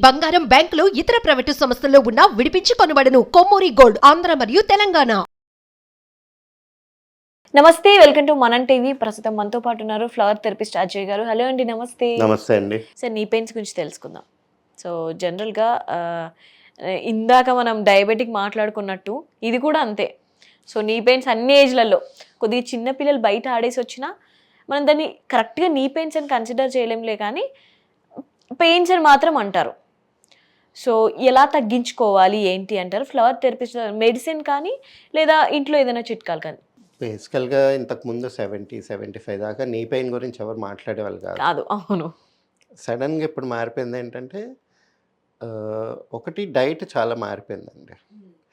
బంగారం, బ్యాంకులు, ఇతర ప్రైవేటు సంస్థల్లో ఉన్న విడిపించి కొనబడును. కొమ్మూరి గోల్డ్, ఆంధ్ర మరియు తెలంగాణ. నమస్తే, వెల్కమ్ టు మనం టీవీ. ప్రస్తుతం మనతో పాటు ఉన్నారు ఫ్లవర్ థెరపిస్ట్ అజయ్ గారు. హలో అండి. నమస్తే. నమస్తే అండి. సార్, నీ పెయిన్స్ గురించి తెలుసుకుందాం. సో జనరల్గా ఇందాక మనం డయాబెటిక్ మాట్లాడుకున్నట్టు ఇది కూడా అంతే. సో నీ పెయిన్స్ అన్ని ఏజ్లలో, కొద్దిగా చిన్నపిల్లలు బయట ఆడేసి వచ్చినా మనం దాన్ని కరెక్ట్గా నీ పెయిన్స్ అని కన్సిడర్ చేయలేంలే, కానీ పెయిన్స్ అని మాత్రం అంటారు. సో ఎలా తగ్గించుకోవాలి ఏంటి అంటారు? ఫ్లవర్ థెరపిస్ట్ మెడిసిన్ కానీ లేదా ఇంట్లో ఏదైనా చిట్కాలు కానీ? బేసికల్గా ఇంతకుముందు 70-75 దాకా నీ పెయిన్ గురించి ఎవరు మాట్లాడేవాళ్ళు కాదు. అవును. సడన్గా ఇప్పుడు మారిపోయింది ఏంటంటే, ఒకటి డైట్ చాలా మారిపోయిందండి.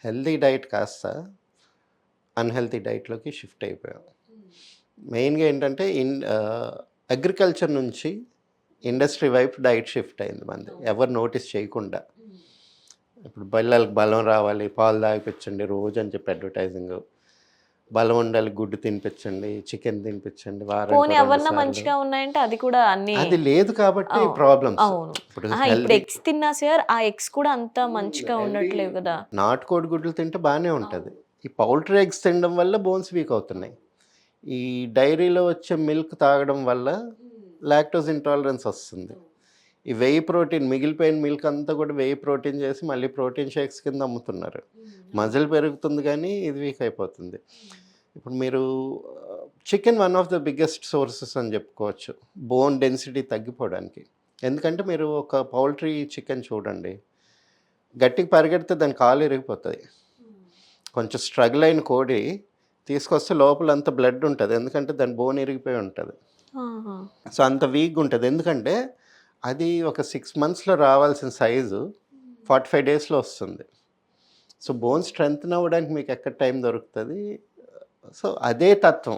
హెల్తీ డైట్ కాస్త అన్హెల్తీ డైట్లోకి షిఫ్ట్ అయిపోయాం. మెయిన్గా ఏంటంటే అగ్రికల్చర్ నుంచి ఇండస్ట్రీ వైపు డైట్ షిఫ్ట్ అయింది మంది, ఎవరు నోటీస్ చేయకుండా. ఇప్పుడు పిల్లలకు బలం రావాలి, పాలు తాగిపించండి రోజు అని చెప్పి అడ్వర్టైజింగ్. బలం ఉండాలి, గుడ్డు తినిపించండి, చికెన్ తినిపించండి, వారం మంచిగా ఉన్నాయంటే అది కూడా అన్ని అది లేదు కాబట్టి ప్రాబ్లమ్స్. ఇప్పుడు ఎగ్స్ తిన్నా సార్, ఆ ఎగ్స్ కూడా అంత మంచిగా ఉండట్లేదు కదా. నాటుకోడి గుడ్లు తింటే బాగానే ఉంటుంది. ఈ పౌల్ట్రీ ఎగ్స్ తినడం వల్ల బోన్స్ వీక్ అవుతున్నాయి. ఈ డైరీలో వచ్చే మిల్క్ తాగడం వల్ల లాక్టోజ్ ఇంటాలరెన్స్ వస్తుంది. ఈ వెయ్యి ప్రోటీన్, మిగిలిపోయిన మిల్క్ అంతా కూడా వెయ్యి ప్రోటీన్ చేసి మళ్ళీ ప్రోటీన్ షేక్స్ కింద అమ్ముతున్నారు. మజిల్ పెరుగుతుంది కానీ ఇది వీక్ అయిపోతుంది. ఇప్పుడు మీరు chicken one of the biggest sources అని చెప్పుకోవచ్చు బోన్ డెన్సిటీ తగ్గిపోవడానికి. ఎందుకంటే మీరు ఒక పౌల్ట్రీ చికెన్ చూడండి, గట్టికి పరిగెడితే దాని కాలు ఇరిగిపోతుంది. కొంచెం స్ట్రగుల్ అయిన కోడి తీసుకొస్తే లోపల అంత బ్లడ్ ఉంటుంది, ఎందుకంటే దాని బోన్ ఇరిగిపోయి ఉంటుంది. సో అంత వీక్గా ఉంటుంది. ఎందుకంటే అది ఒక 6 monthsలో రావాల్సిన సైజు 45 daysలో వస్తుంది. సో బోన్ స్ట్రెంగ్త్ అవ్వడానికి మీకు ఎక్కడ టైం దొరుకుతుంది? సో అదే తత్వం,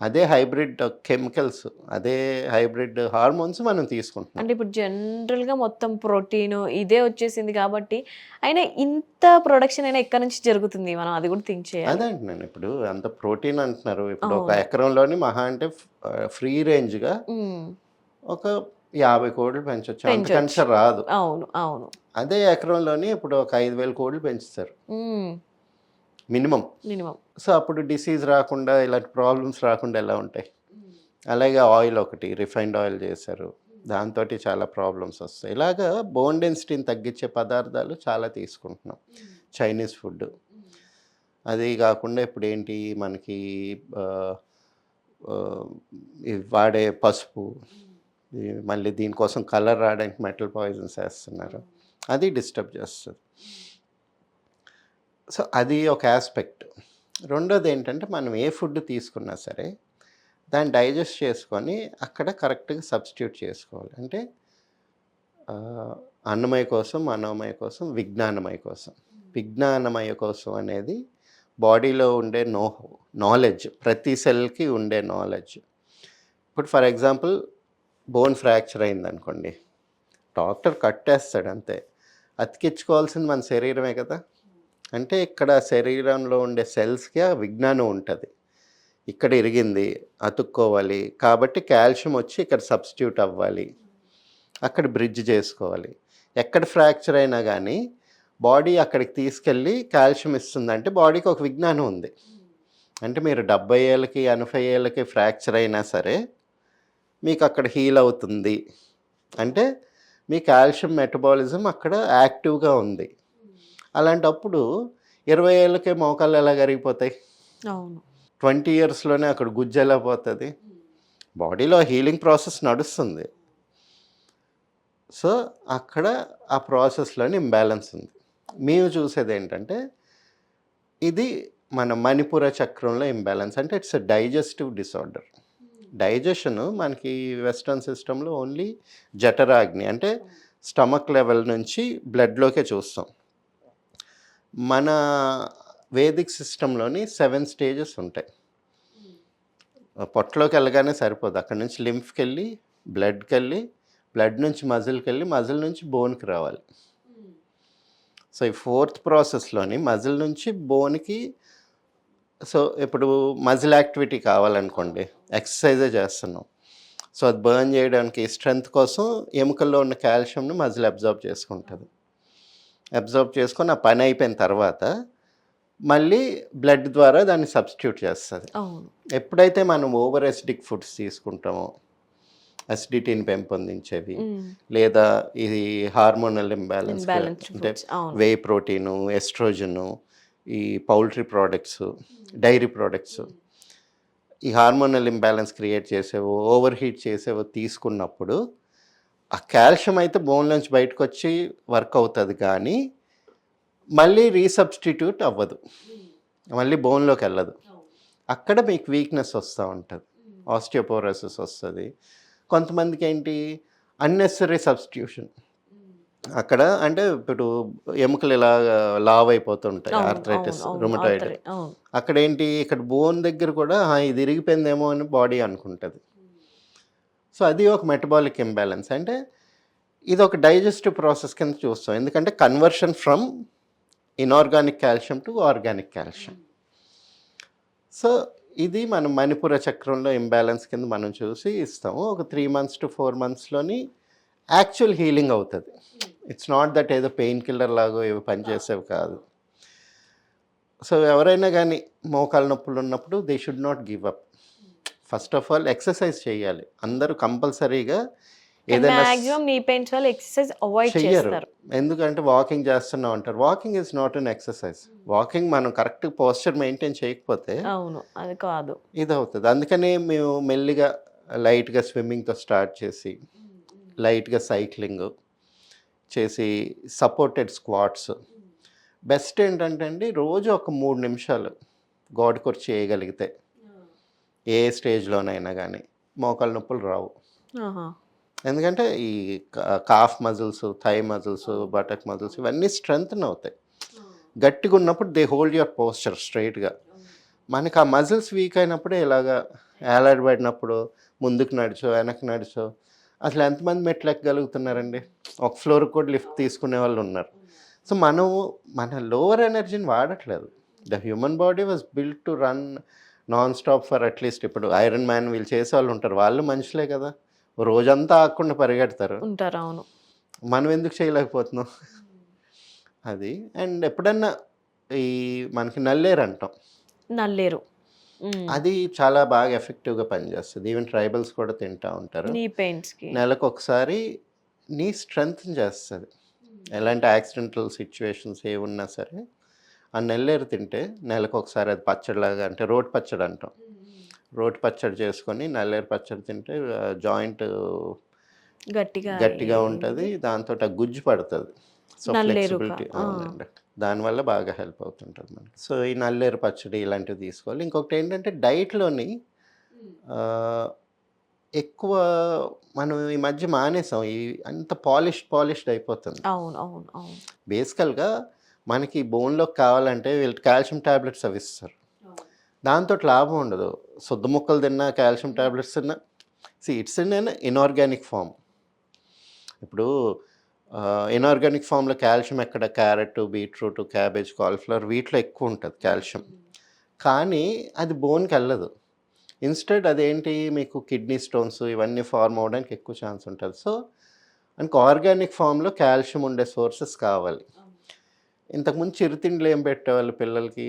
అదే హైబ్రిడ్ కెమికల్స్, అదే హైబ్రిడ్ హార్మోన్స్ మనం తీసుకుంటున్నాం. అంటే ఇప్పుడు జనరల్గా మొత్తం ప్రోటీన్ ఇదే వచ్చేసింది కాబట్టి, అయినా ఇంత ప్రొడక్షన్ అయినా ఎక్కడి నుంచి జరుగుతుంది? మనం అది కూడా థింక్ చేయాలి. అదే అంటున్నాను, ఇప్పుడు అంత ప్రోటీన్ అంటున్నారు. ఇప్పుడు ఒక ఎకరంలోని మహా అంటే ఫ్రీ రేంజ్గా ఒక 50 కోళ్ళు పెంచవచ్చు, అంతకంటే రాదు. అవును అవును. అదే ఎకరంలోని ఇప్పుడు ఒక 5,000 కోళ్ళు పెంచుతారు మినిమం. సో అప్పుడు డిసీజ్ రాకుండా, ఇలాంటి ప్రాబ్లమ్స్ రాకుండా ఎలా ఉంటాయి? అలాగే ఆయిల్, ఒకటి రిఫైన్డ్ ఆయిల్ చేశారు, దాంతో చాలా ప్రాబ్లమ్స్ వస్తాయి. ఇలాగా బోన్ డెన్సిటీని తగ్గించే పదార్థాలు చాలా తీసుకుంటున్నాం. చైనీస్ ఫుడ్, అది కాకుండా ఇప్పుడు ఏంటి మనకి వాడే పసుపు, మళ్ళీ దీనికోసం కలర్ రావడానికి మెటల్ పాయిజన్స్ వేస్తున్నారు, అది డిస్టర్బ్ చేస్తుంది. సో అది ఒక ఆస్పెక్ట్. రెండోది ఏంటంటే, మనం ఏ ఫుడ్ తీసుకున్నా సరే దాన్ని డైజెస్ట్ చేసుకొని అక్కడ కరెక్ట్గా సబ్స్టిట్యూట్ చేసుకోవాలి. అంటే అన్నమయ కోసం, మనోమయ కోసం, విజ్ఞానమయ కోసం. విజ్ఞానమయ కోసం అనేది బాడీలో ఉండే నాలెడ్జ్, ప్రతి సెల్కి ఉండే నాలెడ్జ్. ఇప్పుడు ఫర్ ఎగ్జాంపుల్ బోన్ ఫ్రాక్చర్ అయిందనుకోండి, డాక్టర్ కట్టేస్తాడు అంతే, అతికించుకోవాల్సింది మన శరీరమే కదా. అంటే ఇక్కడ శరీరంలో ఉండే సెల్స్కి ఆ విజ్ఞానం ఉంటుంది. ఇక్కడ ఇరిగింది, అతుక్కోవాలి కాబట్టి కాల్షియం వచ్చి ఇక్కడ సబ్స్టిట్యూట్ అవ్వాలి, అక్కడ బ్రిడ్జ్ చేసుకోవాలి. ఎక్కడ ఫ్రాక్చర్ అయినా కానీ బాడీ అక్కడికి తీసుకెళ్ళి కాల్షియం ఇస్తుందంటే బాడీకి ఒక విజ్ఞానం ఉంది. అంటే మీరు 70 ఏళ్ళకి 80 ఏళ్ళకి ఫ్రాక్చర్ అయినా సరే మీకు అక్కడ హీల్ అవుతుంది అంటే మీ కాల్షియం మెటబాలిజం అక్కడ యాక్టివ్గా ఉంది. అలాంటప్పుడు 20 ఏళ్ళకే మోకాళ్ళు ఎలా కరిగిపోతాయి? 20 yearsలోనే అక్కడ గుజ్జు ఎలా పోతుంది? బాడీలో హీలింగ్ ప్రాసెస్ నడుస్తుంది. సో అక్కడ ఆ ప్రాసెస్లోని ఇంబ్యాలెన్స్ ఉంది. మేము చూసేది ఏంటంటే, ఇది మన మణిపుర చక్రంలో ఇంబ్యాలెన్స్. అంటే it's a digestive disorder. Digestion మనకి వెస్ట్రన్ సిస్టంలో ఓన్లీ జఠరాగ్ని, అంటే స్టమక్ లెవెల్ నుంచి బ్లడ్లోకే చూస్తాం. మన వేదిక్ సిస్టంలోని 7 stages ఉంటాయి. పొట్టలోకి వెళ్ళగానే సరిపోదు, అక్కడ నుంచి లింఫ్కి వెళ్ళి బ్లడ్కి వెళ్ళి, బ్లడ్ నుంచి మజిల్కి వెళ్ళి, మజిల్ నుంచి బోన్కి రావాలి. సో ఈ 4th ప్రాసెస్లోని మజిల్ నుంచి బోన్కి. సో ఇప్పుడు మజిల్ యాక్టివిటీ కావాలనుకోండి, ఎక్సర్సైజే చేస్తున్నాం, సో అది బర్న్ చేయడానికి స్ట్రెంగ్త్ కోసం ఎముకల్లో ఉన్న కాల్షియంని మజిల్ అబ్జర్వ్ చేసుకుంటుంది. అబ్జర్వ్ చేసుకొని ఆ పని అయిపోయిన తర్వాత మళ్ళీ బ్లడ్ ద్వారా దాన్ని సబ్స్టిట్యూట్ చేస్తుంది. అవును. ఎప్పుడైతే మనం ఓవర్ ఎసిడిక్ ఫుడ్స్ తీసుకుంటామో, అసిడిటీని పెంపొందించేవి లేదా ఇది హార్మోనల్ ఇంబ్యాలెన్స్ అంటే వే ప్రోటీను, ఎస్ట్రోజను, ఈ పౌల్ట్రీ ప్రోడక్ట్స్, డైరీ ప్రోడక్ట్స్, ఈ హార్మోనల్ ఇంబ్యాలెన్స్ క్రియేట్ చేసేవో, ఓవర్ హీట్ చేసేవో తీసుకున్నప్పుడు ఆ కాల్షియం అయితే బోన్లోంచి బయటకు వచ్చి వర్క్ అవుతుంది, కానీ మళ్ళీ రీసబ్స్టిట్యూట్ అవ్వదు, మళ్ళీ బోన్లోకి వెళ్ళదు. అక్కడ మీకు వీక్నెస్ వస్తూ ఉంటుంది, ఆస్టియోపోరోసిస్ వస్తుంది. కొంతమందికి ఏంటి అన్నెసరీ సబ్స్టిట్యూషన్ అక్కడ, అంటే ఇప్పుడు ఎముకలు ఇలా లావ్ అయిపోతుంటాయి, ఆర్థరైటిస్, రుమటాయిడ్. అక్కడ ఏంటి, ఇక్కడ బోన్ దగ్గర కూడా ఇది ఇరిగిపోయిందేమో అని బాడీ అనుకుంటుంది. సో అది ఒక మెటబాలిక్ ఇంబ్యాలెన్స్. అంటే ఇది ఒక డైజెస్టివ్ ప్రాసెస్ కింద చూస్తాం, ఎందుకంటే conversion from inorganic calcium to organic calcium. So ఇది మనం మణిపుర చక్రంలో ఇంబ్యాలెన్స్ కింద మనం చూసి ఇస్తాము. ఒక 3 months to 4 monthsలోని యాక్చువల్ హీలింగ్ అవుతుంది. ఇట్స్ నాట్ దట్ ఏదో పెయిన్ కిల్లర్ లాగో ఏవో పనిచేసేవి కాదు. సో ఎవరైనా కానీ మోకాళ్ళ నొప్పులు ఉన్నప్పుడు they should not give up. First of all exercise చేయాలి. అందరూ కంపల్సరీగా ఏదైనా మాక్సిమం నీ పెయిన్స్ వల్ల ఎక్సర్సైజ్ అవాయిడ్ చెయ్యరు, చేస్తారు. ఎందుకంటే వాకింగ్ చేస్తున్నాం అంటారు. Walking is not an exercise. Walking మనం కరెక్ట్ పోస్చర్ మెయింటైన్ చేయకపోతే అవును, అది కాదు, ఇది అవుతుంది. అందుకనే మేము మెల్లిగా లైట్గా స్విమ్మింగ్తో స్టార్ట్ చేసి, లైట్గా సైక్లింగ్ చేసి, సపోర్టెడ్ స్క్వాట్స్. బెస్ట్ ఏంటంటే అండి, రోజు ఒక 3 నిమిషాలు గోడకొచ్చి చేయగలిగితే ఏ స్టేజ్లోనైనా కానీ మోకాళ్ళ నొప్పులు రావు. ఎందుకంటే ఈ calf muscles, thigh muscles, buttock muscles ఇవన్నీ స్ట్రెంగ్తన్ అవుతాయి. గట్టిగా ఉన్నప్పుడు దే హోల్డ్ యువర్ పోస్చర్ స్ట్రైట్గా. మనకి ఆ మజిల్స్ వీక్ అయినప్పుడే ఇలాగా ఏలాడబడినప్పుడు ముందుకు నడిచో వెనక్కి నడిచో అసలు ఎంతమంది మెట్లు ఎక్కగలుగుతున్నారండి? ఒక ఫ్లోర్కి కూడా లిఫ్ట్ తీసుకునే వాళ్ళు ఉన్నారు. సో మన లోవర్ ఎనర్జీని వాడట్లేదు. The human body was built to run non stop for at least, ఇప్పుడు ఐరన్ మ్యాన్ వీళ్ళు చేసే వాళ్ళు ఉంటారు, వాళ్ళు మనుషులే కదా, రోజంతా ఆగకుండా పరిగెడతారు ఉంటారు. అవును, మనం ఎందుకు చేయలేకపోతున్నాం అది. అండ్ ఎప్పుడన్నా ఈ మనకి నల్లేరు అంటాం, నల్లేరు అది చాలా బాగా ఎఫెక్టివ్గా పనిచేస్తుంది. ఈవెన్ ట్రైబల్స్ కూడా తింటూ ఉంటారు. నీ పెయిన్స్కి నెలకు ఒకసారి నీ స్ట్రెంగ్త్ చేస్తుంది. ఎలాంటి యాక్సిడెంటల్ సిచ్యువేషన్స్ ఏ ఉన్నా సరే ఆ నల్లేరు తింటే నెలకు ఒకసారి, అది పచ్చడిలాగా, అంటే రోటి పచ్చడి అంటాం, రోటి పచ్చడి చేసుకొని నల్లేరు పచ్చడి తింటే జాయింట్ గట్టిగా ఉంటుంది, దాంతో ఆ గుజ్జు పడుతుంది. సో ఫ్లెక్సిబిలిటీ, అవునండి, దానివల్ల బాగా హెల్ప్ అవుతుంటుంది మనకి. సో ఈ నల్లేరు పచ్చడి ఇలాంటివి తీసుకోవాలి. ఇంకొకటి ఏంటంటే డైట్లోని ఎక్కువ మనం ఈ మధ్య మానేసాం, ఈ అంత పాలిష్డ్ అయిపోతుంది. అవును అవును అవును. బేసికల్గా మనకి బోన్లోకి కావాలంటే వీళ్ళు కాల్షియం ట్యాబ్లెట్స్ అవి ఇస్తారు, దాంతో లాభం ఉండదు. శుద్ధ ముక్కలు తిన్నా, కాల్షియం ట్యాబ్లెట్స్ తిన్నా, it's in an inorganic form. ఇప్పుడు ఇన్ఆర్గానిక్ ఫామ్లో కాల్షియం ఎక్కడ, క్యారెట్, బీట్రూట్, క్యాబేజ్, కాలీఫ్లవర్ వీటిలో ఎక్కువ ఉంటుంది కాల్షియం, కానీ అది బోన్కి వెళ్ళదు. ఇన్స్టెడ్ అదేంటి, మీకు కిడ్నీ స్టోన్స్ ఇవన్నీ ఫార్మ్ అవ్వడానికి ఎక్కువ ఛాన్స్ ఉంటుంది. సో మనకు ఆర్గానిక్ ఫామ్లో కాల్షియం ఉండే సోర్సెస్ కావాలి. ఇంతకుముందు చిరుతిండ్లు ఏం పెట్టేవాళ్ళు పిల్లలకి,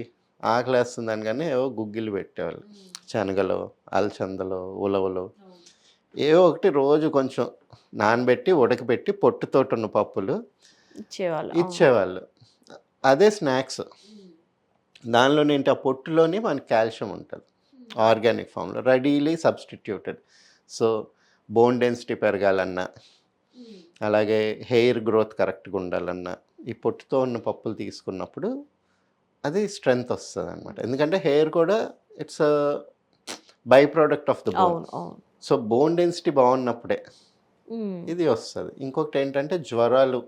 ఆకలేస్తుందని కానీ ఏవో గుగ్గిలు పెట్టేవాళ్ళు, శనగలో, అలచందలో, ఉలవలో ఏవో ఒకటి రోజు కొంచెం నానబెట్టి ఉడకబెట్టి పొట్టుతోటి ఉన్న పప్పులు ఇచ్చేవాళ్ళు. అదే స్నాక్స్. దానిలోనేంటి, ఆ పొట్టులోని మనకి కాల్షియం ఉంటుంది ఆర్గానిక్ ఫామ్లో, readily substituted. So bone density పెరగాలన్నా, అలాగే హెయిర్ గ్రోత్ కరెక్ట్గా ఉండాలన్నా ఈ పొట్టుతో ఉన్న పప్పులు తీసుకున్నప్పుడు అది స్ట్రెంగ్త్ వస్తుంది అనమాట. ఎందుకంటే హెయిర్ కూడా it's byproduct of the bone. So bone density బాగున్నప్పుడే ఇది వస్తుంది. ఇంకొకటి ఏంటంటే జ్వరాలు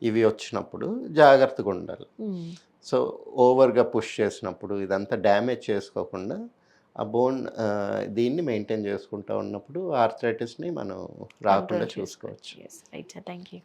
ఇవి వచ్చినప్పుడు జాగ్రత్తగా ఉండాలి. సో ఓవర్గా పుష్ చేసినప్పుడు ఇదంతా డ్యామేజ్ చేసుకోకుండా ఆ బోన్ దీన్ని మెయింటైన్ చేసుకుంటూ ఉన్నప్పుడు ఆర్థరైటిస్ని మనం రాకుండా చూసుకోవచ్చు. Thank you.